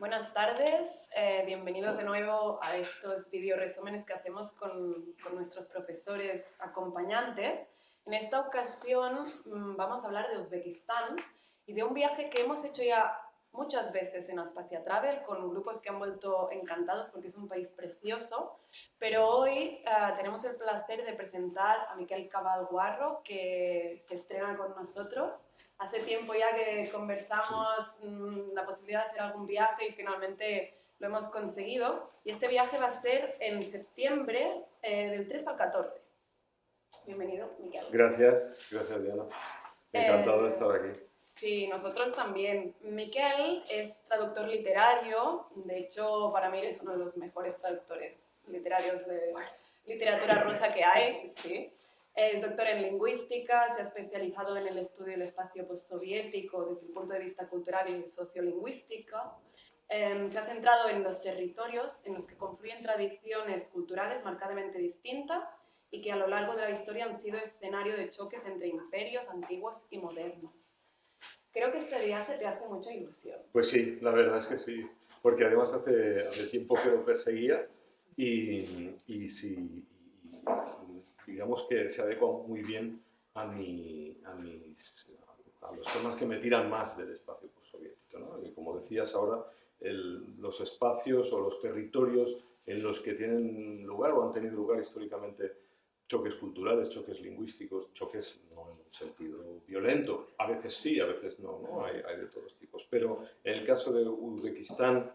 Buenas tardes, bienvenidos de nuevo a estos video resúmenes que hacemos con nuestros profesores acompañantes. En esta ocasión vamos a hablar de Uzbekistán y de un viaje que hemos hecho ya muchas veces en Aspasia Travel con grupos que han vuelto encantados porque es un país precioso, pero hoy tenemos el placer de presentar a Miquel Cabal Guarro, que se estrena con nosotros. Hace tiempo ya que conversamos la posibilidad de hacer algún viaje y finalmente lo hemos conseguido. Y este viaje va a ser en septiembre, del 3 al 14. Bienvenido, Miquel. Gracias Diana. Encantado de estar aquí. Sí, nosotros también. Miquel es traductor literario, de hecho para mí es uno de los mejores traductores literarios de literatura rusa que hay, sí. Es doctor en lingüística, se ha especializado en el estudio del espacio postsoviético desde el punto de vista cultural y sociolingüístico. Se ha centrado en los territorios en los que confluyen tradiciones culturales marcadamente distintas y que a lo largo de la historia han sido escenario de choques entre imperios antiguos y modernos. Creo que este viaje te hace mucha ilusión. Pues sí, la verdad es que sí, porque además hace tiempo que lo perseguía y digamos que se adecua muy bien a los temas que me tiran más del espacio postsoviético, ¿no? Y como decías ahora, los espacios o los territorios en los que tienen lugar o han tenido lugar históricamente choques culturales, choques lingüísticos, choques no en un sentido violento, a veces sí, a veces no, ¿no? Hay de todos tipos. Pero en el caso de Uzbekistán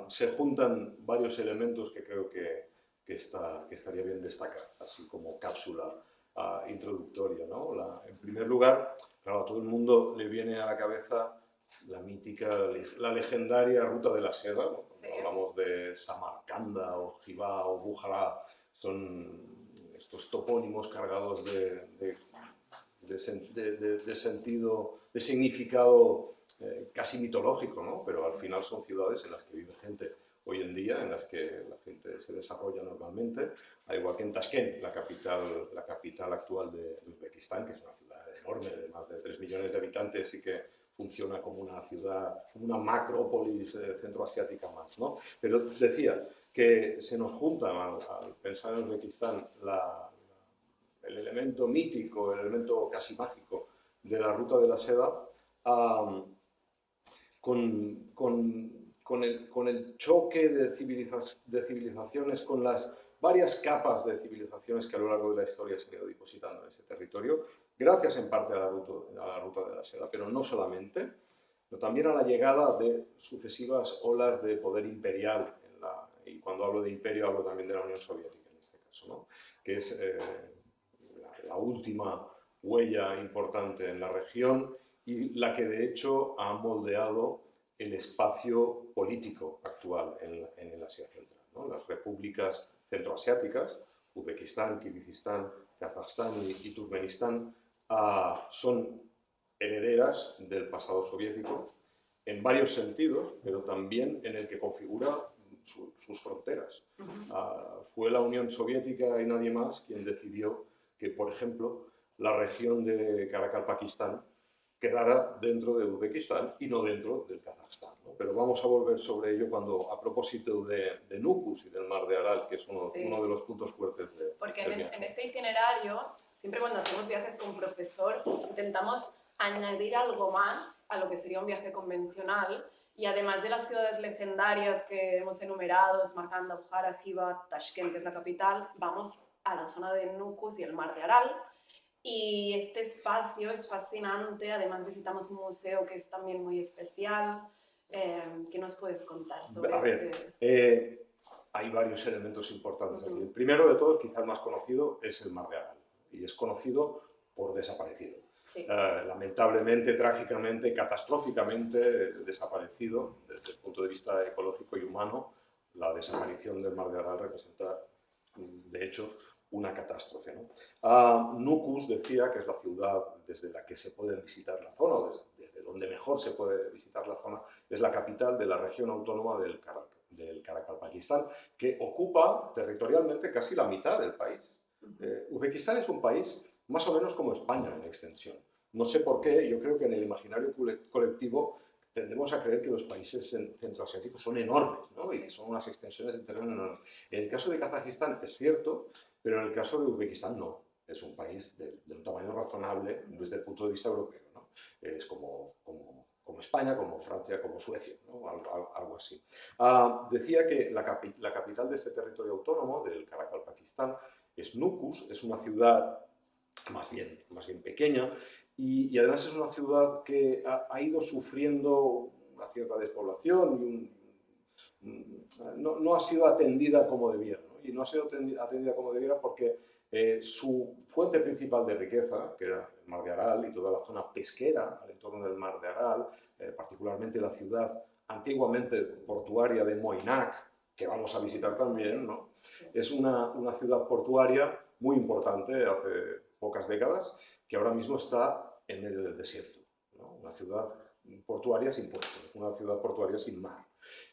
se juntan varios elementos que creo que estaría bien destacar, así como cápsula introductoria, ¿no? En primer lugar, claro, a todo el mundo le viene a la cabeza la mítica, la legendaria Ruta de la Seda, ¿no? Cuando hablamos de Samarcanda o Jibá o Bujara, son estos topónimos cargados de sentido, de significado casi mitológico, ¿no? Pero al final son ciudades en las que vive gente hoy en día, en las que la gente se desarrolla normalmente, al igual que en Tashkent, la capital actual de Uzbekistán, que es una ciudad enorme de más de 3 millones de habitantes y que funciona como una ciudad, una macrópolis centroasiática más, ¿no? Pero decía que se nos juntan al pensar en Uzbekistán el elemento mítico, el elemento casi mágico de la Ruta de la Seda, con el choque de civilizaciones, con las varias capas de civilizaciones que a lo largo de la historia se han ido depositando en ese territorio, gracias en parte a la Ruta de la Seda, pero no solamente, sino también a la llegada de sucesivas olas de poder imperial, y cuando hablo de imperio hablo también de la Unión Soviética en este caso, ¿no? Que es la última huella importante en la región y la que de hecho ha moldeado el espacio político actual en el Asia Central, ¿no? Las repúblicas centroasiáticas, Uzbekistán, Kirguistán, Kazajstán y Turkmenistán, son herederas del pasado soviético en varios sentidos, pero también en el que configura sus fronteras. Fue la Unión Soviética y nadie más quien decidió que, por ejemplo, la región de Karakalpakistán quedara dentro de Uzbekistán y no dentro del Kazajstán, ¿no? Pero vamos a volver sobre ello a propósito de Nukus y del mar de Aral, que es uno de los puntos fuertes de... Porque en ese itinerario, siempre cuando hacemos viajes con un profesor, intentamos añadir algo más a lo que sería un viaje convencional, y además de las ciudades legendarias que hemos enumerado, Samarcanda, Bukhara, Jiva, Tashkent, que es la capital, vamos a la zona de Nukus y el mar de Aral. Y este espacio es fascinante, además visitamos un museo que es también muy especial. ¿Qué nos puedes contar sobre hay varios elementos importantes aquí. El primero de todos, quizá el más conocido, es el mar de Aral, y es conocido por desaparecido. Sí. Lamentablemente, trágicamente, catastróficamente desaparecido desde el punto de vista ecológico y humano. La desaparición del mar de Aral representa, de hecho, una catástrofe, ¿no? Nukus decía que es la ciudad desde la que se puede visitar la zona, o desde donde mejor se puede visitar la zona, es la capital de la región autónoma del Karakalpakistán, que ocupa territorialmente casi la mitad del país. Uzbekistán es un país más o menos como España en extensión. No sé por qué, yo creo que en el imaginario colectivo tendemos a creer que los países centroasiáticos son enormes, ¿no? Y Sí. que son unas extensiones de terreno enormes. En el caso de Kazajistán es cierto, pero en el caso de Uzbekistán no. Es un país de un tamaño razonable desde el punto de vista europeo, ¿no? Es como España, como Francia, como Suecia, ¿no? Algo así. Decía que la capital de este territorio autónomo, del Karakalpakistán, es Nukus, es una ciudad más bien pequeña, y además es una ciudad que ha ido sufriendo una cierta despoblación no ha sido atendida como debiera, ¿no? Y no ha sido atendida como debiera porque su fuente principal de riqueza, que era el mar de Aral y toda la zona pesquera al entorno del mar de Aral, particularmente la ciudad antiguamente portuaria de Moynac, que vamos a visitar también, ¿no? Es una ciudad portuaria muy importante hace pocas décadas, que ahora mismo está en medio del desierto, ¿no? Una ciudad portuaria sin puerto, una ciudad portuaria sin mar.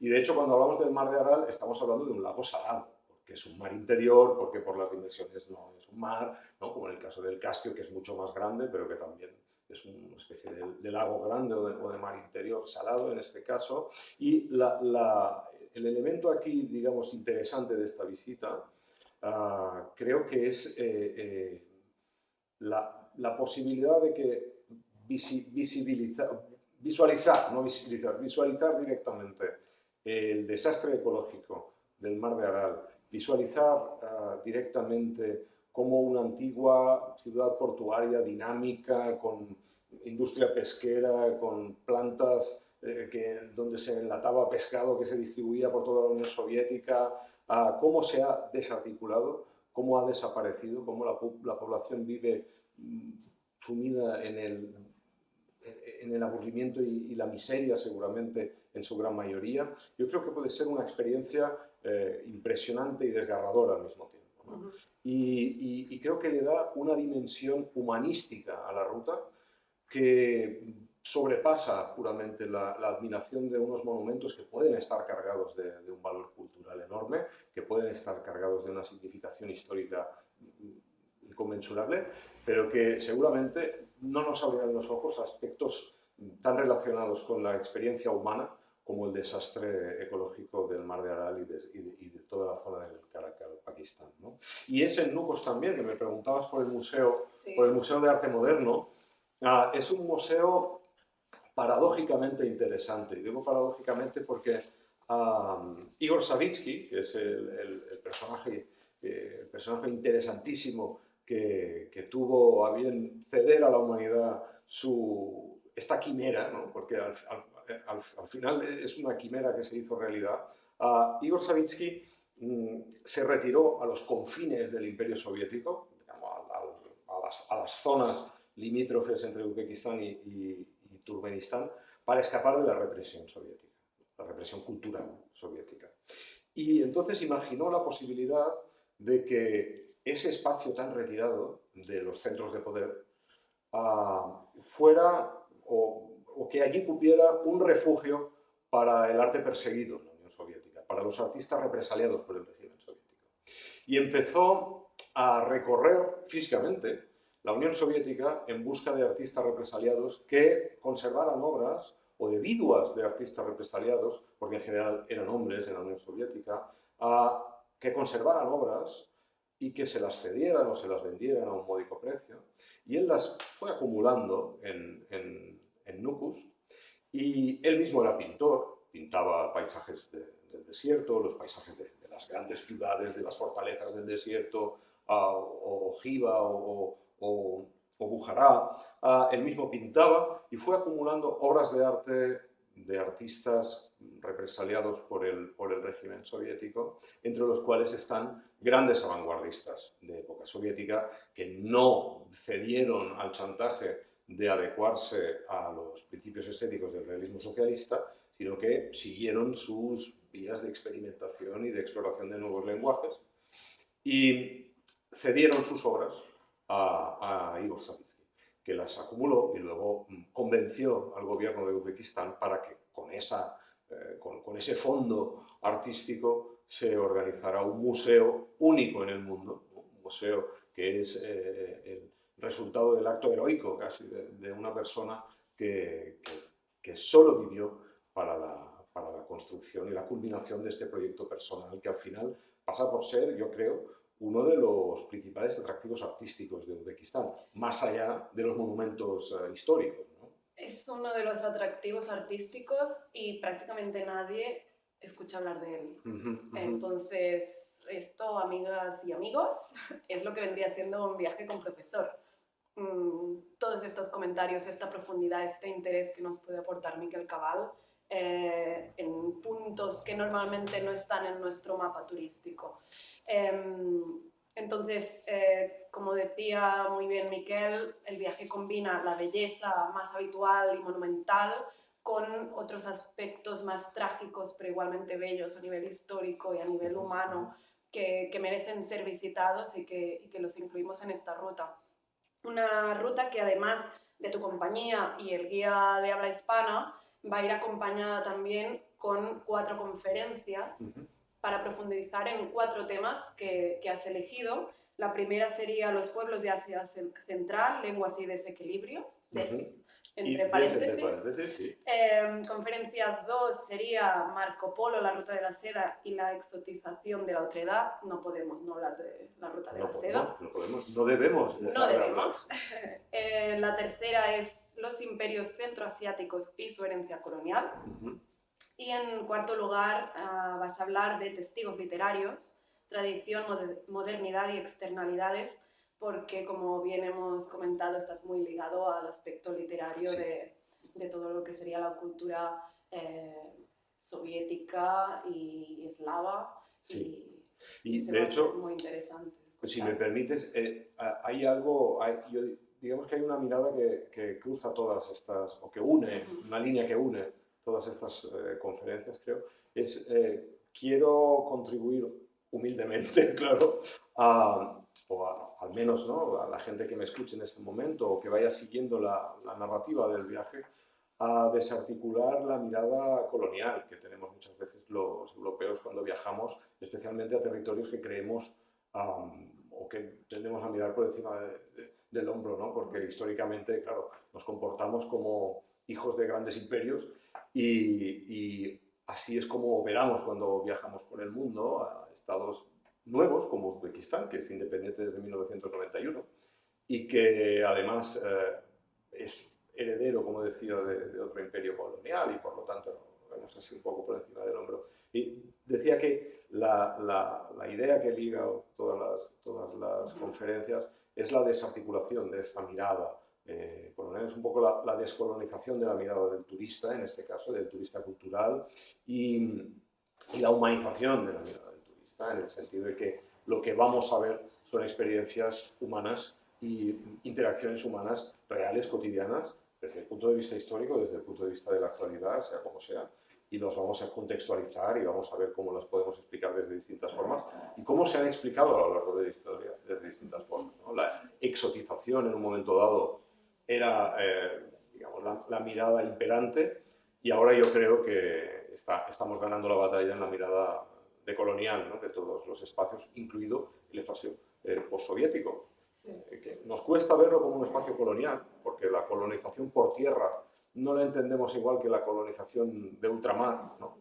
Y de hecho, cuando hablamos del mar de Aral, estamos hablando de un lago salado, porque es un mar interior, porque por las dimensiones no es un mar, ¿no? Como en el caso del Caspio, que es mucho más grande, pero que también es una especie de lago grande o de mar interior salado en este caso. Y el elemento aquí, digamos, interesante de esta visita, creo que es la posibilidad de que visualizar directamente el desastre ecológico del mar de Aral, visualizar directamente cómo una antigua ciudad portuaria dinámica, con industria pesquera, con plantas donde se enlataba pescado que se distribuía por toda la Unión Soviética, cómo se ha desarticulado, cómo ha desaparecido, cómo la población vive sumida en el aburrimiento y la miseria seguramente en su gran mayoría. Yo creo que puede ser una experiencia impresionante y desgarradora al mismo tiempo, ¿no? Y creo que le da una dimensión humanística a la ruta que sobrepasa puramente la admiración de unos monumentos que pueden estar cargados de un valor cultural enorme, que pueden estar cargados de una significación histórica inconmensurable, pero que seguramente no nos abrirán los ojos a aspectos tan relacionados con la experiencia humana como el desastre ecológico del mar de Aral y de toda la zona del Karakalpakistán, ¿no? Y es en Nukus también, que me preguntabas por el museo, sí, por el Museo de Arte Moderno. Es un museo paradójicamente interesante. Y digo paradójicamente porque Igor Savitsky, que es el personaje interesantísimo que tuvo a bien ceder a la humanidad esta quimera, ¿no? Porque al final es una quimera que se hizo realidad. Igor Savitsky se retiró a los confines del Imperio Soviético, digamos, a las zonas limítrofes entre Uzbekistán y Turkmenistán, para escapar de la represión soviética, la represión cultural soviética. Y entonces imaginó la posibilidad de que ese espacio tan retirado de los centros de poder fuera o que allí cupiera un refugio para el arte perseguido en la Unión Soviética, para los artistas represaliados por el régimen soviético. Y empezó a recorrer físicamente la Unión Soviética en busca de artistas represaliados que conservaran obras o de viudas de artistas represaliados, porque en general eran hombres en la Unión Soviética, que conservaran obras y que se las cedieran o se las vendieran a un módico precio. Y él las fue acumulando en Nukus, y él mismo era pintor, pintaba paisajes del desierto, los paisajes de las grandes ciudades, de las fortalezas del desierto, o Ojiva o Bujará. Él mismo pintaba y fue acumulando obras de arte de artistas represaliados por el régimen soviético, entre los cuales están grandes avanguardistas de época soviética que no cedieron al chantaje de adecuarse a los principios estéticos del realismo socialista, sino que siguieron sus vías de experimentación y de exploración de nuevos lenguajes y cedieron sus obras a Igor Savitsky, que las acumuló y luego convenció al gobierno de Uzbekistán para que con ese fondo artístico se organizara un museo único en el mundo, un museo que es el resultado del acto heroico casi de una persona que que solo vivió para la construcción y la culminación de este proyecto personal, que al final pasa por ser, yo creo, uno de los principales atractivos artísticos de Uzbekistán, más allá de los monumentos históricos, ¿no? Es uno de los atractivos artísticos y prácticamente nadie escucha hablar de él. Entonces, esto, amigas y amigos, es lo que vendría siendo un viaje con profesor. Todos estos comentarios, esta profundidad, este interés que nos puede aportar Miquel Cabal en puntos que normalmente no están en nuestro mapa turístico. Entonces, como decía muy bien Miquel, el viaje combina la belleza más habitual y monumental con otros aspectos más trágicos, pero igualmente bellos a nivel histórico y a nivel humano, que merecen ser visitados y que los incluimos en esta ruta. Una ruta que además de tu compañía y el guía de habla hispana, va a ir acompañada también con 4 conferencias para profundizar en 4 temas que has elegido. La primera sería los pueblos de Asia Central, lenguas y desequilibrios, entre paréntesis. Sí. Conferencia 2 sería Marco Polo, la ruta de la seda y la exotización de la otredad. No podemos no hablar de la ruta de la seda. No debemos. No debemos. La tercera es los imperios centroasiáticos y su herencia colonial. Y en cuarto lugar vas a hablar de testigos literarios, tradición, modernidad y externalidades, porque como bien hemos comentado, estás muy ligado al aspecto literario de todo lo que sería la cultura soviética y eslava. Sí. Y de hecho, muy interesante. Si me permites, hay algo, digamos que hay una mirada que cruza todas estas, o que une, una línea que une todas estas conferencias, creo, es quiero contribuir humildemente, claro, al menos, ¿no?, a la gente que me escuche en este momento o que vaya siguiendo la narrativa del viaje, a desarticular la mirada colonial que tenemos muchas veces los europeos cuando viajamos, especialmente a territorios que creemos o que tendemos a mirar por encima del hombro, ¿no? Porque históricamente, claro, nos comportamos como hijos de grandes imperios y así es como operamos cuando viajamos por el mundo a estados nuevos como Uzbekistán, que es independiente desde 1991 y que además es heredero, como decía, de otro imperio colonial y por lo tanto lo vemos así un poco por encima del hombro. Y decía que la idea que liga todas las conferencias es la desarticulación de esta mirada colonial, es un poco la descolonización de la mirada del turista, en este caso, del turista cultural, y la humanización de la mirada del turista, en el sentido de que lo que vamos a ver son experiencias humanas y interacciones humanas reales, cotidianas, desde el punto de vista histórico, desde el punto de vista de la actualidad, sea como sea, y los vamos a contextualizar y vamos a ver cómo las podemos explicar desde distintas formas y cómo se han explicado a lo largo de la historia desde distintas formas, ¿no? La exotización en un momento dado era digamos, la mirada imperante y ahora yo creo que estamos ganando la batalla en la mirada decolonial, ¿no?, de todos los espacios, incluido el espacio postsoviético. Que nos cuesta verlo como un espacio colonial, porque la colonización por tierra no la entendemos igual que la colonización de ultramar, ¿no?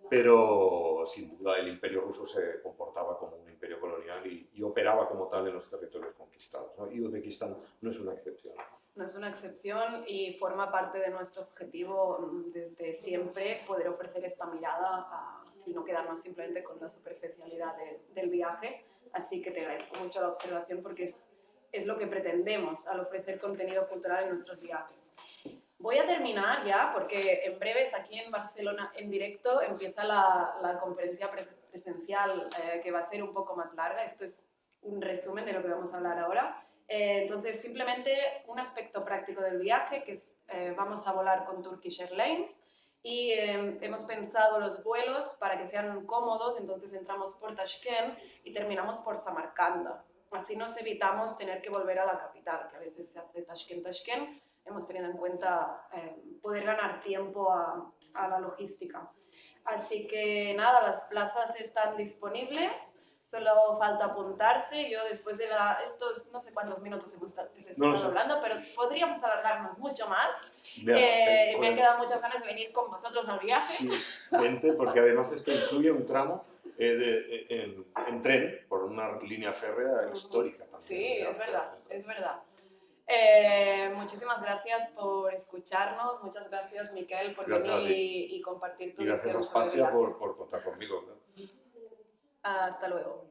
Pero sin duda el imperio ruso se comportaba como un imperio colonial y operaba como tal en los territorios conquistados, ¿no? Y Uzbekistán no es una excepción. No es una excepción y forma parte de nuestro objetivo desde siempre poder ofrecer esta mirada y no quedarnos simplemente con la superficialidad del viaje. Así que te agradezco mucho la observación porque es lo que pretendemos al ofrecer contenido cultural en nuestros viajes. Voy a terminar ya porque en breves aquí en Barcelona en directo empieza la conferencia presencial que va a ser un poco más larga. Esto es un resumen de lo que vamos a hablar ahora. Entonces, simplemente un aspecto práctico del viaje, que es, vamos a volar con Turkish Airlines y hemos pensado los vuelos para que sean cómodos, entonces entramos por Tashkent y terminamos por Samarcanda. Así nos evitamos tener que volver a la capital, que a veces se hace Tashkent. Hemos tenido en cuenta poder ganar tiempo a la logística. Así que nada, las plazas están disponibles. Solo falta apuntarse. Yo después de estos no sé cuántos minutos hemos estado hablando, pero podríamos alargarnos mucho más. Me han quedado muchas ganas de venir con vosotros al viaje. Sí, vente, porque además esto incluye un tramo en tren por una línea férrea histórica también. Sí, es verdad, es verdad. Muchísimas gracias por escucharnos. Muchas gracias, Miquel, por venir y compartir tu visión. Y gracias a Aspasia por contar conmigo. Hasta luego.